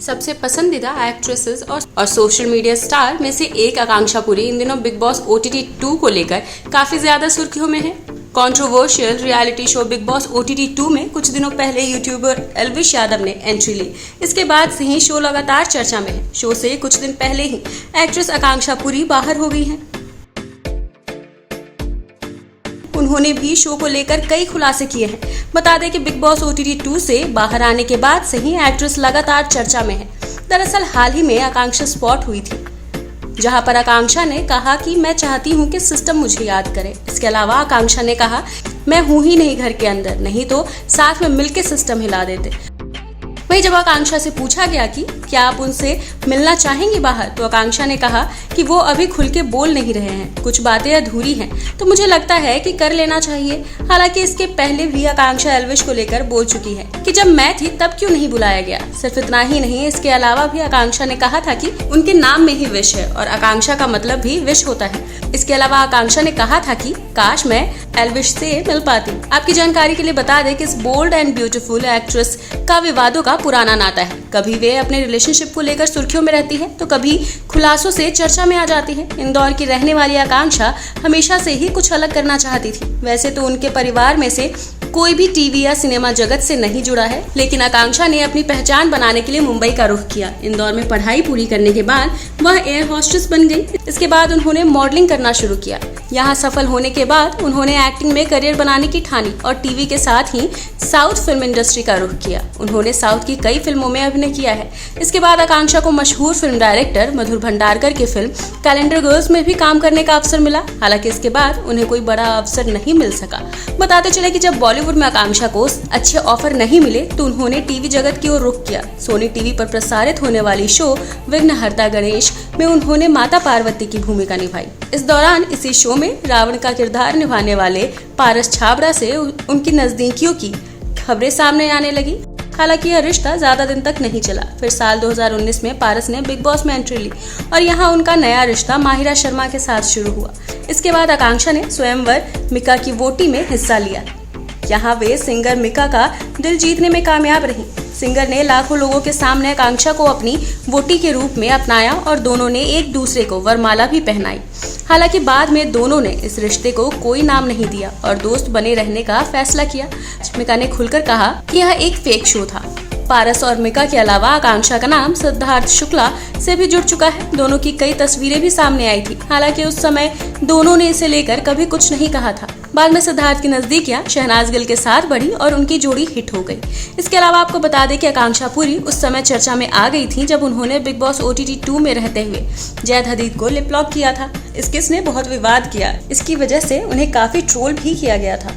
सबसे पसंदीदा एक्ट्रेसेस और सोशल मीडिया स्टार में से एक आकांक्षा पुरी इन दिनों बिग बॉस OTT 2 को लेकर काफी ज्यादा सुर्खियों में है। Controversial reality show big boss OTT 2 में कुछ दिनों पहले यूट्यूबर एल्विश यादव ने एंट्री ली। इसके बाद से ही शो लगातार चर्चा में है। शो से कुछ दिन पहले ही एक्ट्रेस आकांक्षा पुरी बाहर हो गई हैं। उन्होंने भी शो को लेकर कई खुलासे किए हैं। बता दें कि बिग बॉस OTT 2 से बाहर आने के बाद से ही एक्ट्रेस लगातार चर्चा में है। दरअसल हाल ही में आकांक्षा स्पॉट हुई थी, जहां पर आकांक्षा ने कहा कि मैं चाहती हूं कि सिस्टम मुझे याद करे। इसके अलावा आकांक्षा ने कहा, मैं हूं ही नहीं घर के अंदर, नहीं तो साथ में मिलकर सिस्टम हिला देते। वहीं जब आकांक्षा से पूछा गया कि क्या आप उनसे मिलना चाहेंगी बाहर, तो आकांक्षा ने कहा कि वो अभी खुल के बोल नहीं रहे हैं, कुछ बातें अधूरी हैं, तो मुझे लगता है कि कर लेना चाहिए। हालांकि इसके पहले भी आकांक्षा एल्विश को लेकर बोल चुकी है कि जब मैं थी तब क्यों नहीं बुलाया गया। सिर्फ इतना ही नहीं, इसके अलावा भी आकांक्षा ने कहा था कि उनके नाम में ही विश है और आकांक्षा का मतलब भी विश होता है। इसके अलावा आकांक्षा ने कहा था कि काश मैं एल्विश से मिल पाती। आपकी जानकारी के लिए बता दें कि इस बोल्ड एंड ब्यूटीफुल एक्ट्रेस का विवादों का पुराना नाता है। कभी वे अपने रिलेशनशिप को लेकर सुर्खियों में रहती है, तो कभी खुलासों से चर्चा में आ जाती है। इंदौर की रहने वाली आकांक्षा हमेशा से ही कुछ अलग करना चाहती थी। वैसे तो उनके परिवार में से कोई भी टीवी या सिनेमा जगत से नहीं जुड़ा है, लेकिन आकांक्षा ने अपनी पहचान बनाने के लिए मुंबई का रुख किया। इंदौर में पढ़ाई पूरी करने के बाद वह एयर होस्टेस बन गई। इसके बाद उन्होंने मॉडलिंग करना शुरू किया। यहाँ सफल होने के बाद उन्होंने एक्टिंग में करियर बनाने की ठानी और टीवी के साथ ही साउथ फिल्म इंडस्ट्री का रुख किया। उन्होंने साउथ की कई फिल्मों में अभिनय किया है। इसके बाद आकांक्षा को मशहूर फिल्म डायरेक्टर मधुर भंडारकर की फिल्म कैलेंडर गर्ल्स में भी काम करने का अवसर मिला। हालांकि इसके बाद उन्हें कोई बड़ा अवसर नहीं मिल सका। बताते चले कि जब बॉलीवुड में आकांक्षा को अच्छे ऑफर नहीं मिले, तो उन्होंने टीवी जगत की ओर रुख किया। सोनी टीवी पर प्रसारित होने वाली शो विघ्नहर्ता गणेश में उन्होंने माता पार्वती की भूमिका निभाई। इस दौरान इसी शो में रावण का किरदार निभाने वाले पारस छाबड़ा से उनकी नजदीकियों की खबरें सामने आने लगी। हालांकि यह रिश्ता ज्यादा दिन तक नहीं चला। फिर साल 2019 में पारस ने बिग बॉस में एंट्री ली और यहाँ उनका नया रिश्ता माहिरा शर्मा के साथ शुरू हुआ। इसके बाद आकांक्षा ने स्वयंवर मिका की वोटी में हिस्सा लिया। यहाँ वे सिंगर मिका का दिल जीतने में कामयाब रही। सिंगर ने लाखों लोगों के सामने आकांक्षा को अपनी वोटी के रूप में अपनाया और दोनों ने एक दूसरे को वरमाला भी पहनाई। हालांकि बाद में दोनों ने इस रिश्ते को कोई नाम नहीं दिया और दोस्त बने रहने का फैसला किया। मिका ने खुलकर कहा कि यह एक फेक शो था। पारस और मिका के अलावा आकांक्षा का नाम सिद्धार्थ शुक्ला से भी जुड़ चुका है। दोनों की कई तस्वीरें भी सामने आई थी। हालांकि उस समय दोनों ने इसे लेकर कभी कुछ नहीं कहा था। बाद में सिद्धार्थ की नजदीकियां शहनाज गिल के साथ बढ़ी और उनकी जोड़ी हिट हो गई। इसके अलावा आपको बता दें कि आकांक्षा पुरी उस समय चर्चा में आ गई थी जब उन्होंने बिग बॉस OTT 2 में रहते हुए जैद हदीद को लिप लॉक किया था। इस किस ने बहुत विवाद किया। इसकी वजह से उन्हें काफी ट्रोल भी किया गया था।